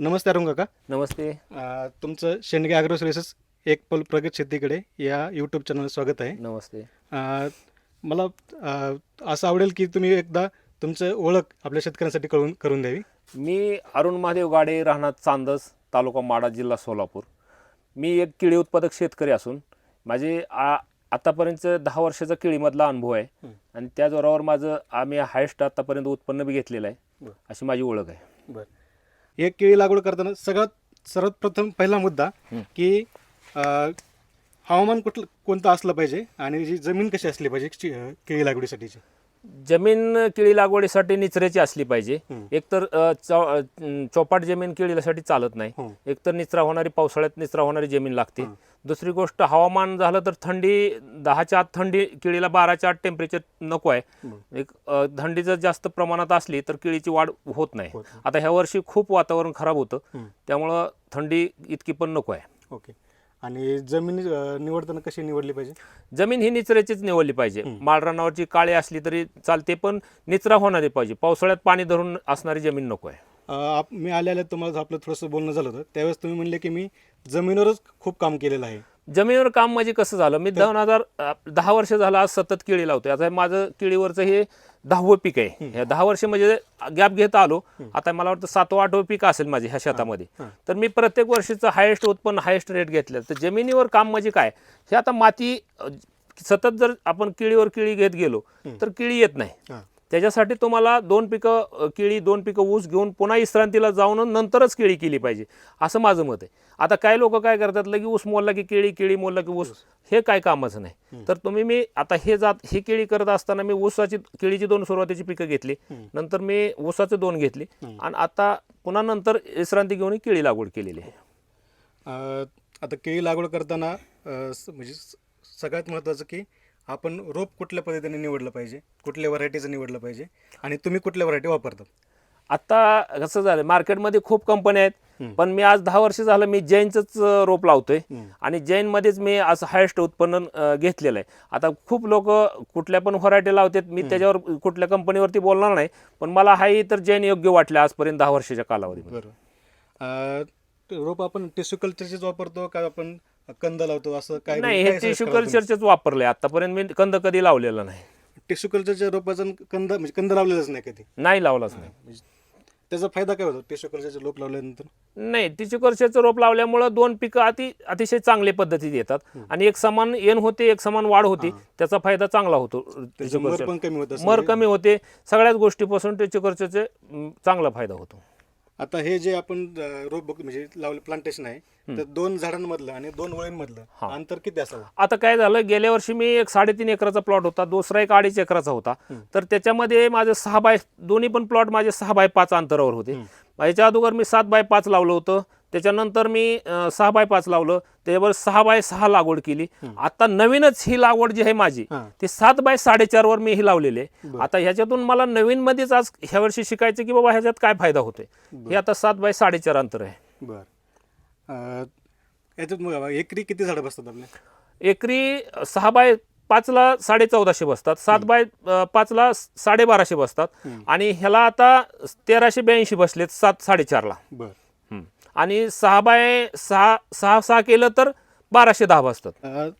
नमस्ते अरुण काका. नमस्ते. तुमचं Shendge agro services एक पल प्रगत शेतीकडे या यूट्यूब चॅनलवर स्वागत आहे. नमस्ते. मला असं आवडेल की तुम्ही एकदा तुमचं ओळख आपल्या शेतकऱ्यांसाठी करून द्यावी. मी अरुण महादेव गाडे, राहणार चांदस, तालुका माडा, जिल्हा सोलापूर. मी एक केळी उत्पादक शेतकरी असून माझे आतापर्यंत 10 वर्षाचा केळीमधला अनुभव आहे आणि त्या जोरावर आम्ही हायस्ट आतापर्यंत उत्पन्न बी घेतलेलं आहे. अशी माझी ओळख आहे. बरं. एक केळी लागवड करताना सर्वात प्रथम पहिला मुद्दा की हवामान कोणतं असलं पाहिजे आणि जी जमीन कशी असली पाहिजे केळी लागवडीसाठीची. जमीन केळी लागवडीसाठी निचऱ्याची असली पाहिजे. एकतर चौपाट जमीन केळीसाठी चालत नाही. एकतर निचरा होणारी, पावसाळ्यात निचरा होणारी जमीन लागते. दुसरी गोष्ट, हवामान झालं तर थंडी 10च्या आत थंडी, केळीला 12च्या आत टेम्परेचर नको आहे. एक थंडी जर जास्त प्रमाणात असली तर केळीची वाढ होत नाही. आता ह्या वर्षी खूप वातावरण खराब होतं, त्यामुळं थंडी इतकी पण नको आहे. ओके. आणि जमीन निवडताना कशी निवडली पाहिजे? जमीन ही निचऱ्याचीच निवडली पाहिजे. माळरानावरची काळी असली तरी चालते, पण निचरा होणारी पाहिजे. पावसाळ्यात पाणी धरून असणारी जमीन नको आहे. मी आल्या तुम्हाला आपलं थोडंसं बोलणं झालं होतं, त्यावेळेस तुम्ही म्हणले की मी जमिनीवरच खूप काम केलेलं आहे. जमिनीवर काम म्हणजे कसं झालं, मी 10 वर्ष झालं आज सतत केळी लावतोय. आता माझं केळीवरचं हे 10वं पीक आहे. हे 10 वर्ष म्हणजे गॅप घेत आलो. आता मला वाटतं 7वं 8वं पीक असेल माझे ह्या शेतामध्ये. तर मी प्रत्येक वर्षीचं हायेस्ट उत्पन्न, हायेस्ट रेट घेतलं. तर जमिनीवर काम म्हणजे काय, हे आता माती सतत जर आपण केळीवर केळी घेत गेलो तर केळी येत नाही. त्याच्यासाठी तुम्हाला 2 पिकं केळी, 2 पिकं ऊस घेऊन पुन्हा विश्रांतीला जाऊन नंतरच केळी केली पाहिजे, असं माझं मत आहे. आता काही लोक काय करतात, लगी ऊस मोडला की केळी, केळी मोडला की ऊस, हे काय कामाचं नाही. तर मी आता ही केळी करत असताना मी केळीची 2 सुरुवातीची पिकं घेतली, नंतर मी ऊसाचे 2 घेतली आणि आता पुन्हा नंतर विश्रांती घेऊन केळी लागवड केलेली आहे. आता केळी लागवड करताना म्हणजे सगळ्यात महत्त्वाचं की आपण रोप कुठल्या पद्धतीने निवडलं पाहिजे, कुठल्या व्हरायटीचं निवडलं पाहिजे आणि तुम्ही कुठल्या व्हरायटी वापरतात? आता कसं झालं, मार्केटमध्ये खूप कंपन्या आहेत, पण मी आज 10 वर्ष झालं मी जैनचंच रोप लावतोय आणि जैनमध्येच मी असं हायेस्ट उत्पन्न घेतलेलं आहे. आता खूप लोक कुठल्या पण व्हरायटी लावतात, मी त्याच्यावर कुठल्या कंपनीवरती बोलणार नाही, पण मला हाही तर जैन योग्य वाटले आजपर्यंत 10 वर्षाच्या कालावधीमध्ये. बरोबर. रोप आपण टिश्यू कल्चरचेच वापरतो का आपण कंद लावतो, असं काय? नाही, हे टिश्यू कल्चरचेच वापरले. आतापर्यंत मी कंद कधी लावलेला नाही. टिश्यू कल्चरच्या रोपाचं कंद लावलेलंच नाही कधी? नाही, लावलाच नाही. त्याचा फायदा काय होतो टिश्यू कल्चरचे रोप लावल्यानंतर? नाही, टिश्यू कल्चरचं रोप लावल्यामुळं 2 पिकं अतिशय चांगल्या पद्धतीत येतात आणि एक समान येण होते, एक समान वाढ होती. त्याचा फायदा चांगला होतो. मर कमी होते. सगळ्याच गोष्टीपासून टिश्यू कल्चरचे चांगला फायदा होतो. आता हे जे आपण रोप म्हणजे लावलं प्लांटेशन आहे, तर 2 झाडांमधलं आणि 2 ओळींमधलं अंतर किती असावं? आता काय झालं, गेल्या वर्षी मी एक 3.5 एकराचा प्लॉट होता, दुसरा एक 2.5 एकराचा होता. तर त्याच्यामध्ये माझे 6 दोन्ही पण प्लॉट माझे 6x5 अंतरावर होते. याच्या अगोदर मी 7x5 लावलं होतं, त्याच्यानंतर मी 6x5 लावलं, त्याच्यावर 6x6 लागवड केली. आता नवीनच ही लागवड जी आहे माझी ती 7x4.5 वर मी ही लावलेली आहे. आता ह्याच्यातून मला नवीन मध्येच आज ह्या वर्षी शिकायचं की बाबा ह्याच्यात काय फायदा होतोय. हे आता 7x4.5 अंतर आहे. बरं. याच्यात एकरी किती झाडं बसतात आपल्या? एकरी 6x5ला 1450 बसतात, 7x5ला 1250 बसतात आणि ह्याला आता 1382 बसलेत 7.5ला. बरं. आणि 6x6 केलं तर 1210 बसतात.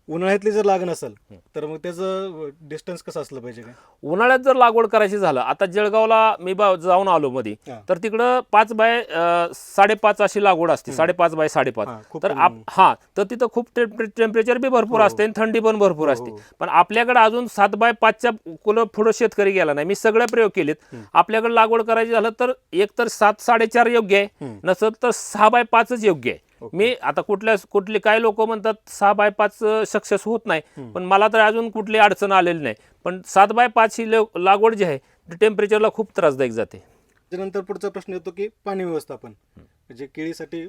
उन्हाळ्यातली जर लागण असेल तर मग त्याचं डिस्टन्स कसं असलं पाहिजे काय? उन्हाळ्यात जर लागवड करायची झालं, आता जळगावला मी जाऊन आलो मध्ये, तर तिकडं 5x5.5 अशी लागवड असते, 5.5x5.5. तर तिथं खूप टेम्परेचर बी भरपूर असते आणि थंडी पण भरपूर असते. पण आपल्याकडे अजून 7x5च्या पुढं शेतकरी गेला नाही. मी सगळे प्रयोग केलेत. आपल्याकडे लागवड करायची झालं तर एक तर 7.5 योग्य आहे, नसेल तर 6x5च योग्य आहे. मी आता कुठले काही लोक म्हणतात 6x5 सक्सेस होत नाही, पण मला तर अजून कुठली अडचण आलेली नाही. पण 7x5 ही लागवड जी आहे ती टेम्परेचरला खूप त्रासदायक जाते. त्यानंतर पुढचा प्रश्न येतो की पाणी व्यवस्थापन. म्हणजे केळीसाठी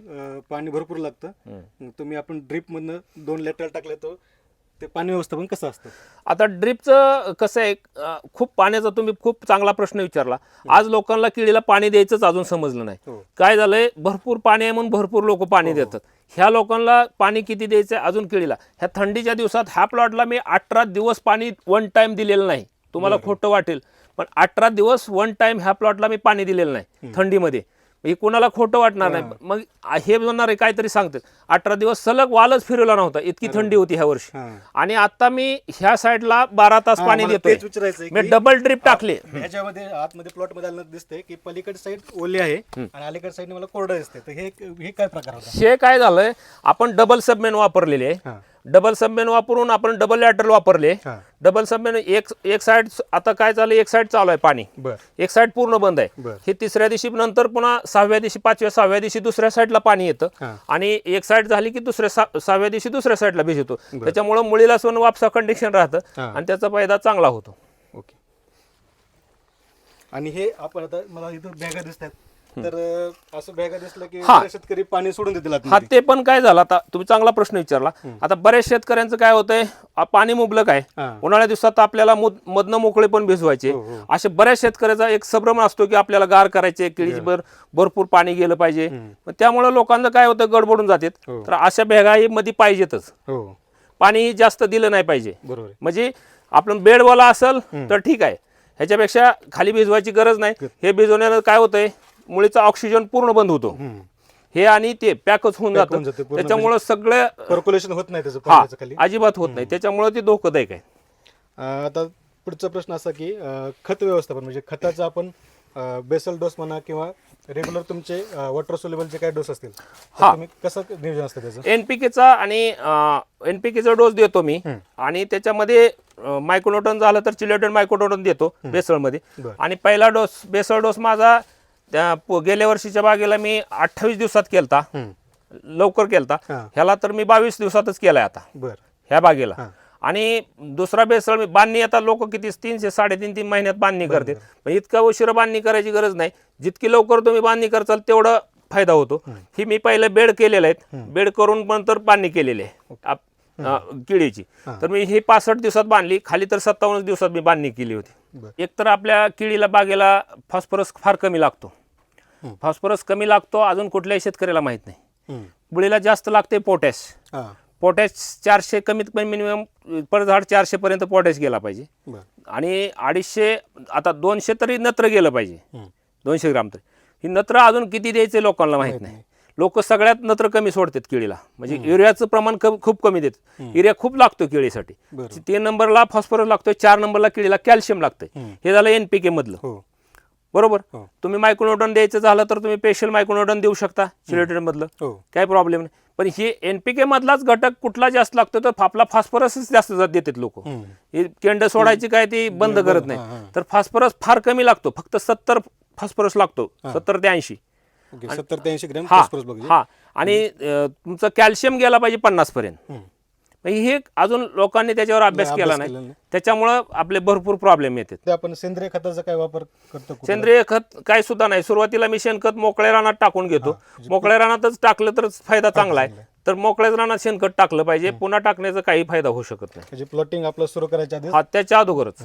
पाणी भरपूर लागतं. आपण ड्रीपमधनं 2 लेटर टाकले तर ते पाणी व्यवस्थापन कसं असतं? आता ड्रिपचं कसं आहे, खूप पाण्याचा तुम्ही खूप चांगला प्रश्न विचारला. आज लोकांना केळीला पाणी द्यायचंच अजून समजलं नाही. काय झालंय, भरपूर पाणी आहे म्हणून भरपूर लोक पाणी देतात. ह्या लोकांना पाणी किती द्यायचं अजून केळीला? ह्या थंडीच्या दिवसात ह्या प्लॉटला मी 18 दिवस पाणी 1 टाइम दिलेलं नाही. तुम्हाला खोटं वाटेल, पण 18 दिवस 1 टाइम ह्या प्लॉटला मी पाणी दिलेलं नाही थंडीमध्ये. हे कोणाला खोटं वाटणार नाही. मग हे म्हणणार काहीतरी सांगतात 18 दिवस सलग वालच फिरवला नव्हता, इतकी थंडी होती ह्या वर्षी. आणि आता मी ह्या साईडला 12 तास पाणी देतोय. तेच विचारायचंय मी की डबल ड्रिप टाकले. ह्याच्यामध्ये आतमध्ये प्लॉट मध्ये आलं दिसतंय की पलीकडे साईड ओली आहे आणि अलीकडे साईडने मला कोरडं दिसते. तर हे काय प्रकार होता? हे काय झालंय, आपण डबल सबमेन वापरलेले आहे. डबल सबमेन वापरून आपण डबल लॅटरल वापरले. डबल सबमेन एक साईड आता काय चालू, एक साईड चालू आहे पाणी, एक साईड पूर्ण बंद आहे. हे तिसऱ्या दिवशी नंतर पुन्हा 6व्या दिवशी 5व्या 6व्या दिवशी दुसऱ्या साईडला पाणी येतं आणि एक साईड झाली की दुसऱ्या 6व्या दिवशी दुसऱ्या साईडला भिजतो. त्याच्यामुळे मुळीला सोन वापसा कंडिशन राहतं आणि त्याचा फायदा चांगला होतो. ओके. आणि हे आपण आता मला इथं बॅगा दिसतात, तर असं बॅगा दिसलं की बरेच शेतकरी पाणी सोडून देतील आतमध्ये. ते पण काय झालं, आता तुम्ही चांगला प्रश्न विचारला. आता बऱ्याच शेतकऱ्यांचं काय होतंय, पाणी मुबलक आहे, उन्हाळ्या दिवसात आपल्याला मधनं मोकळे पण भिजवायचे. असे बऱ्याच शेतकऱ्याचा एक संभ्रम असतो की आपल्याला गार करायचे, केळीची भरपूर पाणी गेलं पाहिजे. त्यामुळे लोकांना काय होतं, गडबडून जातात. तर अशा बॅगा मध्ये पाहिजेतच. पाणी जास्त दिलं नाही पाहिजे. बरोबर. म्हणजे आपण बेडवाला असेल तर ठीक आहे, ह्याच्यापेक्षा खाली भिजवायची गरज नाही. हे भिजवण्यानं काय होतंय, मुळीचा ऑक्सिजन पूर्ण बंद होतो. हे आणि ते पॅकच होऊन जातं. त्याच्यामुळे सगळं सर्क्युलेशन होत नाही त्याचं खाली, अजिबात होत नाही. त्याच्यामुळे ते धोकादायक आहे. आता पुढचा प्रश्न असा की खत व्यवस्थापन, म्हणजे खताचा आपण बेसल डोस म्हणा किंवा रेग्युलर तुमचे वॉटर सोल्युबलचे काय डोस असतील, तुम्ही कसं नियोजन असतं त्याचं? एनपीकेचा आणि एनपीकेचा डोस देतो मी. आणि त्याच्यामध्ये मायक्रोन्यूटन झालं तर चिलेटेड मायक्रोन्यूटन देतो बेसळमध्ये. आणि पहिला डोस बेसळ डोस माझा गेल्या वर्षीच्या बागेला मी 28 दिवसात केलता, लवकर केलता. ह्याला तर मी 22 दिवसातच केलाय आता ह्या बागेला. आणि दुसरा बेसळ मी बांधणी, आता लोक किती 3-3.5 महिन्यात बांधणी करते. इतका उशिरा बांधणी करायची गरज नाही. जितकी लवकर तुम्ही बांधणी करचाल तेवढा फायदा होतो. ही मी पहिले बेड केलेले आहेत, बेड करून नंतर बांधणी केलेली आहे केळीची. तर मी ही 65 दिवसात बांधली, खाली तर 57 दिवसात मी बांधणी केली होती. एकतर आपल्या केळीला बागेला फॉस्फरस फार कमी लागतो. फॉस्फरस कमी लागतो अजून कुठल्याही शेतकऱ्याला माहित नाही. बुळीला जास्त लागते पोटॅश. पोटॅश 400 कमीत कमी मिनिमम पर झाड 400 पर्यंत पोटॅश गेला पाहिजे. आणि 250 आता 200 तरी नत्र गेलं पाहिजे, 200 ग्राम तरी. ही नत्र अजून किती द्यायचे लोकांना माहित नाही. लोक सगळ्यात नत्र कमी सोडतात केळीला, म्हणजे युरियाचं प्रमाण खूप कमी देतात. युरिया खूप लागतो केळीसाठी. 3 नंबरला फॉस्फरस लागतोय, 4 नंबरला केळीला कॅल्शियम लागतंय. हे झालं एनपीके मधलं. बरोबर. तुम्ही मायक्रोन्यूटन द्यायचं झालं तर तुम्ही स्पेशल मायक्रोन्यूटन देऊ शकता चिलेटेड मधलं, काही प्रॉब्लेम नाही. पण हे एनपीके मधलाच घटक कुठला जास्त लागतो तर आपला फॉस्फरसच जास्त देतात लोक. हे केंड सोडायची काय ती बंद करत नाही. तर फॉस्फरस फार कमी लागतो, फक्त 70 फॉस्फरस लागतो, 70 ते 80. 70 ते 80 ग्रॅम फॉस्फरस बघा. आणि तुमचं कॅल्शियम गेला पाहिजे 50 पर्यंत. हे अजून लोकांनी त्याच्यावर अभ्यास केला नाही, त्याच्यामुळं आपले भरपूर प्रॉब्लेम येतात. आपण सेंद्रिय खताचा काय वापर करतो? सेंद्रिय खत काय सुद्धा नाही. सुरुवातीला मी शेणखत मोकळ्या रानात टाकून घेतो. मोकळ्या रानातच टाकलं तर फायदा चांगला आहे. तर मोकळ्याच रानात शेणखत टाकलं पाहिजे, पुन्हा टाकण्याचा काही फायदा होऊ शकत नाही. म्हणजे प्लॉटिंग आपलं सुरू करायच्या आधी त्याच्या अगोदरच.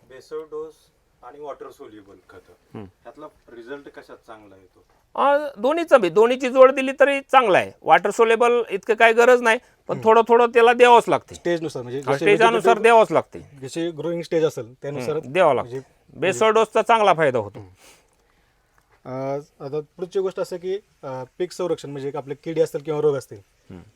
बेसल डोस आणि वॉटर सोल्युबल खत, त्यातला रिझल्ट कशात चांगला येतो? दोन्हीची जोड दिली तरी चांगला आहे. वॉटर सोलेबल इतकं काय गरज नाही, पण थोडं त्याला द्यावंच लागते. स्टेजनुसार, म्हणजे स्टेजानुसार द्यावंच लागते. जशी ग्रोइंग स्टेज असेल त्यानुसार द्यावं लागते. बेसल डोसचा चांगला फायदा होतो. आता पुढची गोष्ट असं की पीक संरक्षण, म्हणजे आपले किडी असतील किंवा रोग असतील,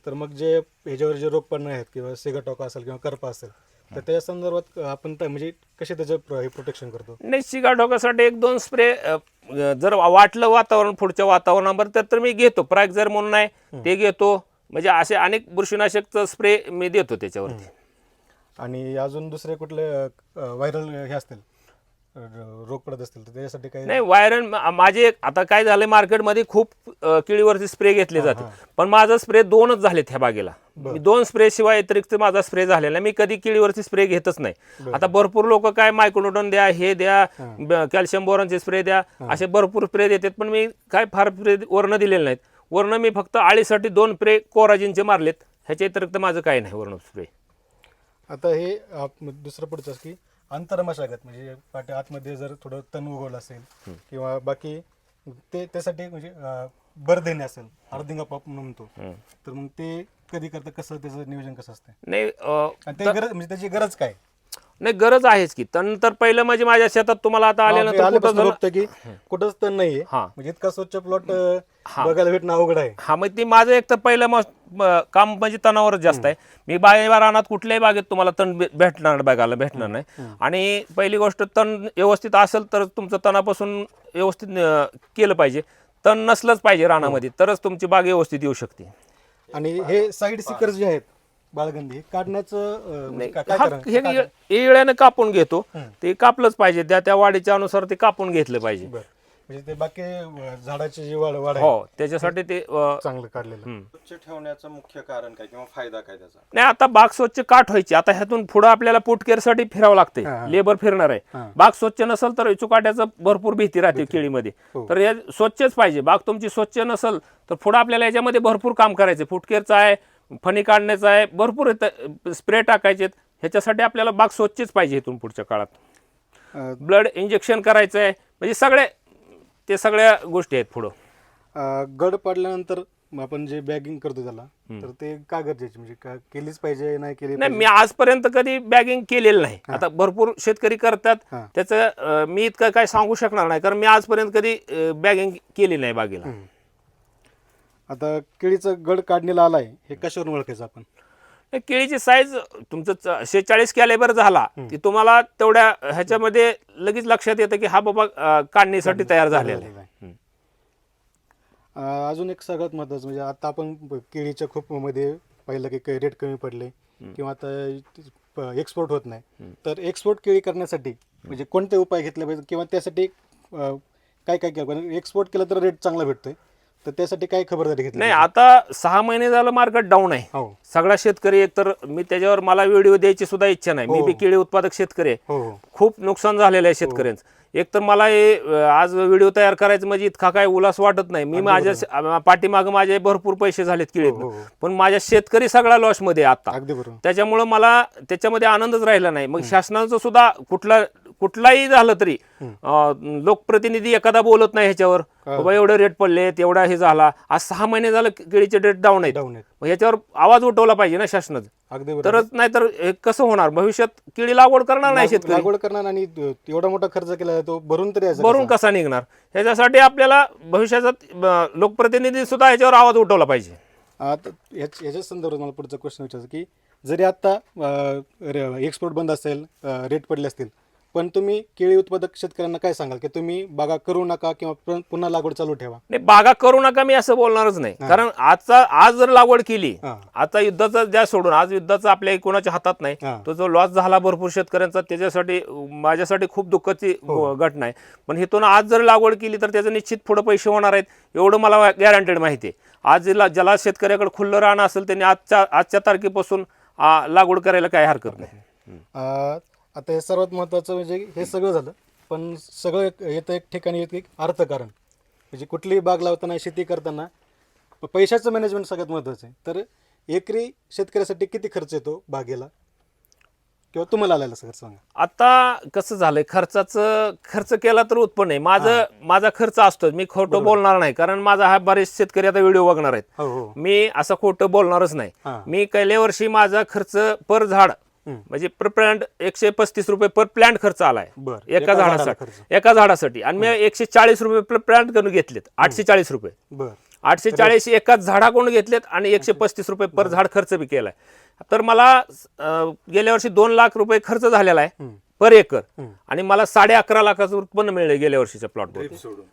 तर मग जे ह्याच्यावर जे रोग पडणार आहेत किंवा सिगाटोका असेल किंवा करपा असेल, तर त्याच्या संदर्भात आपण म्हणजे कसे त्याचं प्रोटेक्शन करतो? नाही, सिगाटोकासाठी 1-2 स्प्रे जर वाटलं वातावरण पुढच्या वातावरणावर तर मी घेतो. प्रायझर म्हणून आहे ते घेतो. म्हणजे असे अनेक बुरशीनाशकचं स्प्रे मी देतो त्याच्यावरती. आणि अजून दुसरे कुठले व्हायरल हे असतील रोग पडत असतील तर त्याच्यासाठी काय? नाही, व्हायरल माझे आता काय झालंय, मार्केटमध्ये खूप केळीवरती स्प्रे घेतले जाते, पण माझा स्प्रे 2च झालेत ह्या बागेला. मी 2 स्प्रे शिवाय अतिरिक्त माझा स्प्रे झालेला. मी कधी केळीवरती स्प्रे घेतच नाही. आता भरपूर लोक काय मायक्रोन्यूटन द्या, हे द्या, कॅल्शियम बोरॉनचे स्प्रे द्या, असे भरपूर स्प्रे देतात, पण मी काय फार स्प्रे वर्ण दिलेले नाहीत. वर्ण मी फक्त आळीसाठी 2 स्प्रे कोराजिनचे मारलेत, ह्याच्या व्यतिरिक्त माझं काही नाही वर्ण स्प्रे. आता हे दुसरं पुढचं की आंतरमशागत, म्हणजे पाट्या आतमध्ये जर थोडं तण उगवलं असेल किंवा बाकी त्यासाठी म्हणजे बर देणे असेल, अर्धिंगा पॉप म्हणतो, तर मग ते कधी करतं, कसं त्याचं नियोजन कसं असतं? नाही, ते गरज म्हणजे त्याची गरज काय? नाही गरज आहेच की तण तर पहिलं म्हणजे माझ्या शेतात तुम्हाला आता आल्यानंतर कुठं आल्यापासून झालं- बघतो की कुठंच तण नाहीये हा. म्हणजे इतका स्वच्छ प्लॉट बघायला भेटणं अवघड आहे. हा मग ते माझं एक तर पहिलं काम म्हणजे तणावरच जास्त आहे. मी रानात कुठल्याही बागेत तुम्हाला तण भेटणार बघायला भेटणार नाही. आणि पहिली गोष्ट तण व्यवस्थित असेल तर तुमचं तणापासून व्यवस्थित केलं पाहिजे. तण नसलंच पाहिजे रानामध्ये तरच तुमची बाग व्यवस्थित येऊ शकते. आणि हे साईड सिकर्स जे आहेत बाळगंधी हे काढण्याचं म्हणजे काय हा, कारण हे येळ्याने कापून घेतो ते कापलंच पाहिजे त्या वाढीच्या अनुसार ते कापून घेतलं पाहिजे. बरं. म्हणजे ते बाकी झाडाची जी वाढ आहे हो त्याच्यासाठी ते चांगलं काढलेलं. स्वच्छ ठेवण्याचं मुख्य कारण काय किंवा फायदा काय त्याचा? नाही आता बाग स्वच्छ का ठेवायची आता ह्यातून पुढे आपल्याला पोटकेरसाठी फिरावं लागतंय. लेबर फिरणार आहे. बाग स्वच्छ नसेल तर चुकाट्याचं भरपूर भीती राहते केळीमध्ये. तर हे स्वच्छच पाहिजे. बाग तुमची स्वच्छ नसेल तर पुढे आपल्याला याच्यामध्ये भरपूर काम करायचं. फुटकेरचं आहे, फणी काढण्याचं आहे, भरपूर स्प्रे टाकायचे. ह्याच्यासाठी आपल्याला बाग स्वच्छच पाहिजे इथून पुढच्या काळात. ब्लड इंजेक्शन करायचं आहे म्हणजे सगळ्या गोष्टी आहेत पुढं. गड पडल्यानंतर आपण जे बॅगिंग करतो त्याला तर ते का गरजेचे म्हणजे का केलीच पाहिजे नाही केली नाही मी आजपर्यंत कधी बॅगिंग केलेलं नाही. आता भरपूर शेतकरी करतात त्याचं मी इतकं काय सांगू शकणार नाही कारण मी आजपर्यंत कधी बॅगिंग केली नाही बागेला. आता केळीचं गड काढणीला आलाय हे कशावरून ओळखायचं आपण? केळीची साईज तुमचं 46 कॅलिबर झाला की तुम्हाला तेवढ्या ह्याच्यामध्ये लगेच लक्षात येतं की हा बाबा काढणीसाठी तयार झालेला आहे. अजून एक सगळ्यात महत्त्वाचं म्हणजे आता आपण केळीच्या खूप मध्ये पाहिलं की रेट कमी पडले किंवा आता एक्सपोर्ट होत नाही तर एक्सपोर्ट केळी करण्यासाठी म्हणजे कोणते उपाय घेतले पाहिजे किंवा त्यासाठी काय काय केलं एक्सपोर्ट केलं तर रेट चांगला भेटतोय तर त्यासाठी काय खबरदारी घेतली? नाही आता 6 महिने झालं मार्केट डाऊन आहे. हो सगळा शेतकरी एकतर मी त्याच्यावर मला व्हिडिओ द्यायची सुद्धा इच्छा नाही. मी बी केळी उत्पादक शेतकरी आहे. हो खूप नुकसान झालेलं आहे शेतकऱ्यांचं. एक तर मला हे आज व्हिडिओ तयार करायचं म्हणजे इतका काय उल्हास वाटत नाही. मी माझ्या पाठीमागं माझे भरपूर पैसे झालेत केळीत पण माझ्या शेतकरी सगळा लॉस मध्ये आता. अगदी बरोबर. त्याच्यामुळं मला त्याच्यामध्ये आनंदच राहिला नाही. मग शासनाचं सुद्धा कुठलाही झालं तरी लोकप्रतिनिधी एखादा बोलत नाही ह्याच्यावर बाबा एवढे रेट पडले एवढा हे झाला. आज 6 महिने झालं केळीचे रेट डाऊन आहेत. मग ह्याच्यावर आवाज उठवला पाहिजे ना शासनाचं. अगदी बरोबर. तरच नाही तर कसं होणार भविष्यात केळी लागवड करणार नाही शेतकरी. लागवड करणार आणि एवढा मोठा खर्च केला तो भरून तरी भरून कसा निघणार. ह्याच्यासाठी आपल्याला भविष्याचा लोकप्रतिनिधी सुद्धा ह्याच्यावर आवाज उठवला पाहिजे. आता याच्या संदर्भात मला पुढचा क्वेश्चन विचारायचा की जरी आता एक्सपोर्ट बंद असेल रेट पडले असतील पण तुम्ही केळी उत्पादक शेतकऱ्यांना काय सांगाल की तुम्ही बागा करू नका किंवा पुन्हा लागवड चालू ठेवा? नाही बागा करू नका मी असं बोलणारच नाही. कारण आज जर लागवड केली आता युद्धाचा ज्या सोडून आज युद्धाचा आपल्या कोणाच्या हातात नाही. तो जो लॉस झाला भरपूर शेतकऱ्यांचा त्याच्यासाठी माझ्यासाठी खूप दुःखाची घटना आहे. पण हिथून आज जर लागवड केली तर त्याचे निश्चित पुढे पैसे होणार आहेत एवढं मला गॅरंटेड माहिती आहे. आज ज्याला शेतकऱ्याकडे खुल्लं राहणं असेल त्यांनी आजच्या तारखेपासून लागवड करायला काही हरकत नाही. आता हे सर्वात महत्त्वाचं म्हणजे हे सगळं झालं पण सगळं येतं एक ठिकाणी येतं एक अर्थकारण म्हणजे कुठलीही बाग लावताना शेती करताना पैशाचं मॅनेजमेंट सगळ्यात महत्त्वाचं आहे. तर एकरी शेतकऱ्यासाठी किती खर्च येतो बागेला किंवा तुम्हाला आलेला खर्च सांगा? आता कसं झालंय खर्च केला तर उत्पन्न आहे. माझा खर्च असतो मी खोटं बोलणार नाही कारण माझा हा बरेच शेतकरी आता व्हिडिओ बघणार आहेत. मी असं खोटं बोलणारच नाही. मी गेल्या वर्षी माझा खर्च पर झाड म्हणजे पर प्लांट 135 रुपये पर प्लांट खर्च आलाय एका झाडासाठी आणि मी 140 रुपये पर प्लांट करून घेतलेत. 840 रुपये 840 एकाच झाडाकडून घेतलेत आणि 135 रुपये पर झाड खर्च बी केलाय. तर मला गेल्या वर्षी 2 लाख रुपये खर्च झालेला आहे पर एकर आणि मला 11.5 लाखाचं उत्पन्न मिळेल गेल्या वर्षीच्या प्लॉट ड्रिप सोडून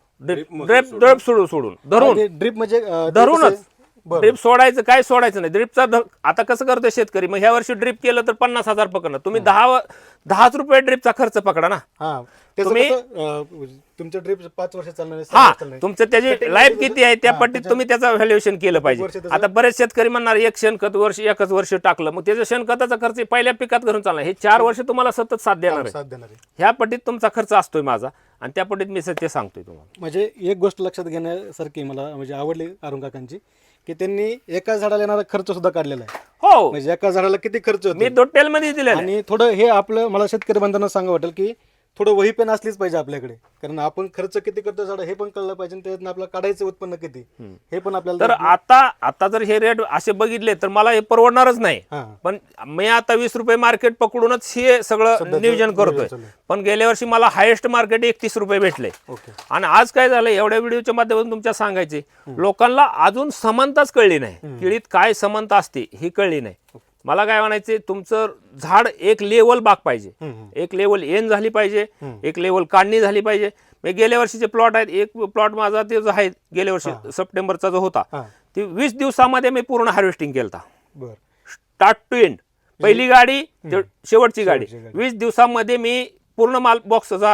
ड्रिप म्हणजे धरूनच ड्रिप सोडायचं काय सोडायचं नाही. ड्रिपचा आता कसं करतोय शेतकरी मग ह्या वर्षी ड्रिप केलं तर 50,000 पकडणार तुम्ही 10 रुपये ड्रिपचा खर्च पकडा ना. तुम्ही तुमचं ड्रिप 5 वर्ष चालणार आहे. तुमचं त्याची लाईफ किती आहे त्या पट्टीत तुम्ही त्याचं व्हॅल्युएशन केलं पाहिजे. आता बरेच शेतकरी म्हणणार एक शेणखत एकच वर्ष टाकलं मग त्याचं शेणखताचा खर्च पहिल्या पिकात करून चालणार. हे 4 वर्ष तुम्हाला सतत साथ देणार आहे. ह्या पट्टीत तुमचा खर्च असतोय माझा आणि त्या पट्टीत मी ते सांगतोय तुम्हाला. म्हणजे एक गोष्ट लक्षात घेण्यासारखी मला म्हणजे आवडली अरुण काकांची की त्यांनी एका झाडाला येणारा खर्च सुद्धा काढलेला आहे. हो म्हणजे एका झाडाला किती खर्च होतो मी डिटेल मध्ये दिलेला आणि थोडं हे आपलं मला शेतकरी बांधवांना सांगा वाटेल की थोडं वही पेन असलीच पाहिजे आपल्याकडे, कारण आपण खर्च किती करतो झाड हे पण कळलं पाहिजे आणि त्यातनं आपलं काढायचं उत्पन्न किती हे पण आपल्याला. तर आता जर हे रेट असे बघितले तर मला हे परवडणारच नाही. हा. पण मी आता 20 रुपये मार्केट पकडूनच हे सगळं सध्याचं नियोजन करतोय. नियोजन चालू आहे. पण गेल्या वर्षी मला हायेस्ट मार्केट 31 रुपये भेटले. ओके. आणि आज काय झालं, एवढ्या व्हिडिओच्या माध्यमातून तुमच्या सांगायचे, लोकांना अजून समानताच कळली नाही. केळीत काय समानता असते ही कळली नाही. मला काय म्हणायचे, तुमचं झाड एक लेवल बाग पाहिजे, एक लेवल एन झाली पाहिजे, एक लेवल काढणी झाली पाहिजे. मी गेल्या वर्षीचे प्लॉट आहेत, एक प्लॉट माझा ते जो आहे गेल्या वर्षी सप्टेंबरचा जो होता, ते 20 दिवसामध्ये मी पूर्ण हार्वेस्टिंग केलता, बरं. Start to end. पहिली गाडी ते शेवटची गाडी 20 दिवसामध्ये मी पूर्ण माल बॉक्सचा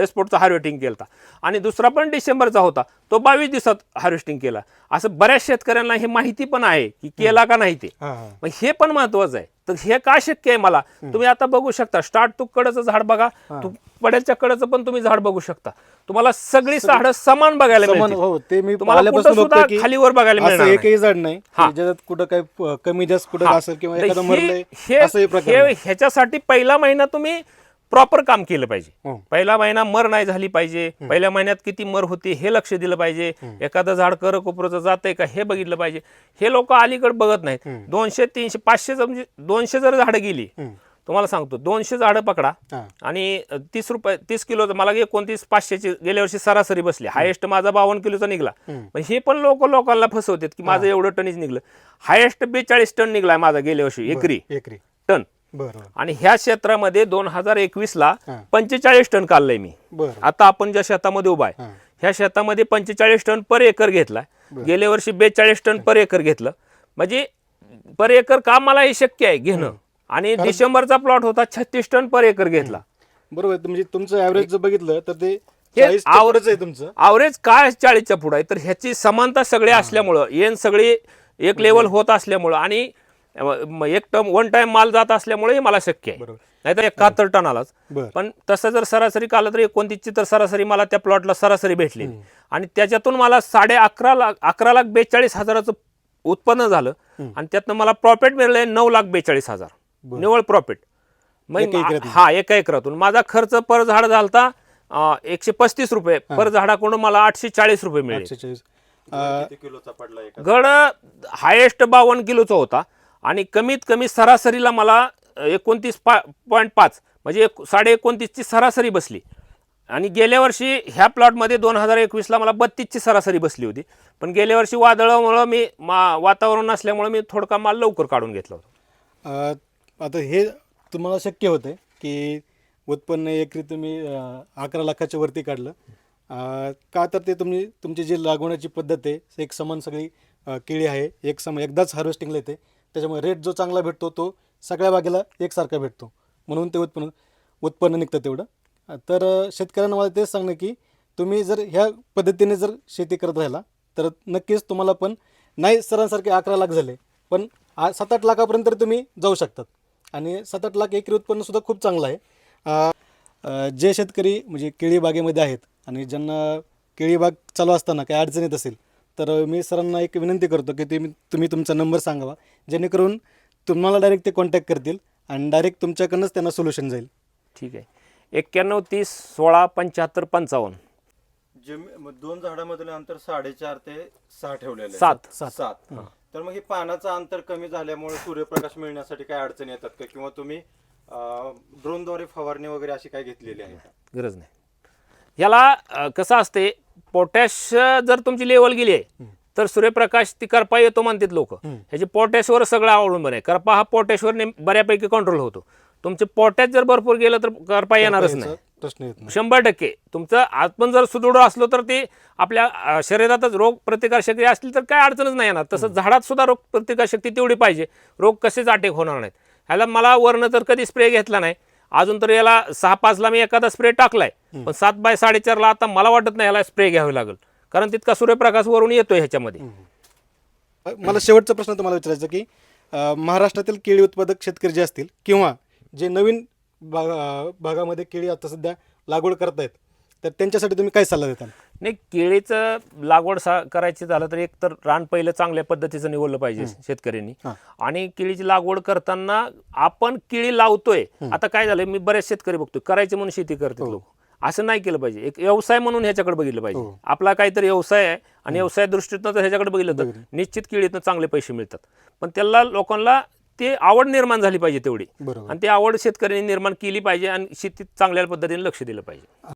एक्सपोर्टचा हार्वेस्टिंग केला. आणि दुसरा पण डिसेंबरचा होता, तो 22 दिवसात हार्वेस्टिंग केला. असं बऱ्याच शेतकऱ्यांना हे माहिती पण आहे की केला का नाही ते, मग हे पण महत्वाचं आहे. तर हे का शक्य आहे मला, तुम्ही आता बघू शकता, स्टार्ट टू कडचं झाड बघा, पड्याच्या कडचं पण तुम्ही झाड बघू शकता. तुम्हाला सगळी झाडं समान बघायला मिळतील. हो, ते मी तुम्हाला कुठं पाहिल्यापासून सुद्धा बघतोय की खालीवर बघायला असं मिळणार नाही. एकही झाड नाही हा. की ज्याच्यात कुठं काही कमी जास्त कुठं असेल किंवा तर एखादं मरलंय हे असंही प्रकार नाही. ह्याच्यासाठी पहिला महिना तुम्ही प्रॉपर काम केलं पाहिजे. हो. पहिला महिना मर नाही झाली पाहिजे, पहिल्या महिन्यात किती मर होती हे लक्ष दिलं पाहिजे, एखादं झाड कर कोपरचं जातंय का हे बघितलं पाहिजे. हे लोक अलीकडे बघत नाहीत. 200 300 500 म्हणजे 200 जर झाडं गेली, तुम्हाला सांगतो 200 झाडं पकडा आणि 30 किलोचं मला 29 500ची गेल्या वर्षी सरासरी बसली. हायेस्ट माझा 52 किलोचा निघला. पण हे पण लोकांना फसवतात की माझं एवढं टनीच निघलं. हायेस्ट 42 टन निघलाय माझा गेल्या वर्षी एकरी टन. आणि ह्या क्षेत्रामध्ये 2021ला 45 टन काढलंय मी. आता आपण ज्या शेतामध्ये उभा आहे ह्या शेतामध्ये 45 टन पर एकर घेतलाय. गेल्या वर्षी 42 टन पर एकर घेतलं. म्हणजे पर एकर काम मला हे शक्य आहे घेणं. आणि डिसेंबरचा प्लॉट होता 36 टन पर एकर घेतला. बरोबर. म्हणजे तुमचं ऍव्हरेज जर बघितलं तर ते आवरेज आहे तुमचं. आवरेज काय 40च्या पुढे आहे. तर ह्याची समानता सगळे असल्यामुळं, येन सगळे एक लेवल होत असल्यामुळं आणि वन टाइम माल जात असल्यामुळे मला शक्य आहे. नाही तर 71 टनालाच. पण तसं जर सरासरी काढलं तर 29ची तर सरासरी मला त्या प्लॉटला सरासरी भेटली. आणि त्याच्यातून मला 11,42,000 उत्पन्न झालं. आणि त्यातनं मला प्रॉफिट मिळालंय 9,42,000 निव्वळ प्रॉफिट. हा, एका एकरातून माझा खर्च पर झाड झालता 135 रुपये, पर झाडाकडून मला 840 रुपये मिळाले. किती किलोचा पडला एका? गड हायेस्ट 52 किलोचा होता आणि कमीत कमी सरासरीला मला 29.5 म्हणजे 29.5ची सरासरी बसली. आणि गेल्या वर्षी ह्या प्लॉटमध्ये 2021ला मला 32ची सरासरी बसली होती. पण गेल्या वर्षी वादळामुळं मी वातावरण नसल्यामुळे मी थोडका माल लवकर काढून घेतला होता. आता हे तुम्हाला शक्य होतं की उत्पन्न एकरी तुम्ही 11 लाखाच्या वरती काढलं का, तर ते तुमची जी लागवण्याची पद्धत आहे एक समान सगळी केळी आहे, एकदाच हार्वेस्टिंगला येते, त्याच्यामुळे रेट जो चांगला भेटतो तो सगळ्या बागेला एकसारखा भेटतो, म्हणून ते उत्पन्न निघतं तेवढं. तर शेतकऱ्यांना मला तेच सांगणं की तुम्ही जर ह्या पद्धतीने जर शेती करत राहिला तर नक्कीच तुम्हाला पण नाही सरांसारखे 11 लाख झाले, पण 7-8 लाखापर्यंत तुम्ही जाऊ शकतात. आणि 7-8 लाख एकरी उत्पन्नसुद्धा खूप चांगलं आहे. जे शेतकरी म्हणजे केळी बागेमध्ये आहेत आणि ज्यांना केळी बाग चालू असताना काही अडचण येत असेल तर मी सरांना एक विनंती करतो की तुम्ही तुमचा नंबर सांगावा, जेणेकरून तुम्हाला डायरेक्ट ते कॉन्टॅक्ट करतील आणि डायरेक्ट तुमच्याकडनंच त्यांना सोल्युशन जाईल. ठीक आहे. 91 30 16 75 55. दोन झाडामधलं अंतर 4.5 ते 6 ठेवलेलं 7. तर मग हे पानाचं अंतर कमी झाल्यामुळे सूर्यप्रकाश मिळण्यासाठी काय अडचणी येतात का, किंवा तुम्ही ड्रोनद्वारे फवारणी वगैरे अशी काय घेतलेली आहे का? गरज नाही. याला कसं असते, पोटॅश जर तुमची लेवल गेली आहे तर सूर्यप्रकाश ती करपा येतो म्हणतात लोक. ह्याची पोटॅशवर सगळं अवलंबून आहे. करपा हा पोटॅशवर बऱ्यापैकी कंट्रोल होतो. तुमचे पोटॅश जर भरपूर गेलं तर करपा येणारच नाही, प्रश्न येत नाही. 100%. तुमचं आपण जर सुदृढ असलो तर ते आपल्या शरीरातच रोग प्रतिकारशक्ती असली तर काय अडचणच नाही येणार. तसंच झाडात सुद्धा रोग प्रतिकारशक्ती तेवढी पाहिजे, रोग कसेच अटॅक होणार नाहीत. ह्याला मला वरनं तर कधी स्प्रे घेतला नाही अजून, तर याला 6-5ला मी एखादा स्प्रे टाकलाय, पण 7x4.5ला आता मला वाटत नाही याला स्प्रे घ्यावे लागेल, कारण तितका सूर्यप्रकाश वरून येतोय ह्याच्यामध्ये. मला शेवटचा प्रश्न तुम्हाला विचारायचा की महाराष्ट्रातील केळी उत्पादक शेतकरी जे असतील किंवा जे नवीन भागामध्ये केळी आता सध्या लागवड करतायत तर त्यांच्यासाठी तुम्ही काय सल्ला देता? नाही, केळीचं लागवड करायची झालं तर एक तर रान पहिलं चांगल्या पद्धतीचं निवडलं पाहिजे शेतकऱ्यांनी. आणि केळीची लागवड करताना आपण केळी लावतोय, आता काय झालंय मी बरेच शेतकरी बघतोय करायचे म्हणून शेती करतात लोक, असं नाही केलं पाहिजे. एक व्यवसाय म्हणून ह्याच्याकडे बघितलं पाहिजे. आपला काहीतरी व्यवसाय आहे आणि व्यवसाय दृष्टीतनं जर ह्याच्याकडे बघितलं तर निश्चित केळीतनं चांगले पैसे मिळतात. पण त्याला लोकांना ते आवड निर्माण झाली पाहिजे तेवढी, आणि ती आवड शेतकऱ्यांनी निर्माण केली पाहिजे आणि शेतीत चांगल्या पद्धतीने लक्ष दिलं पाहिजे.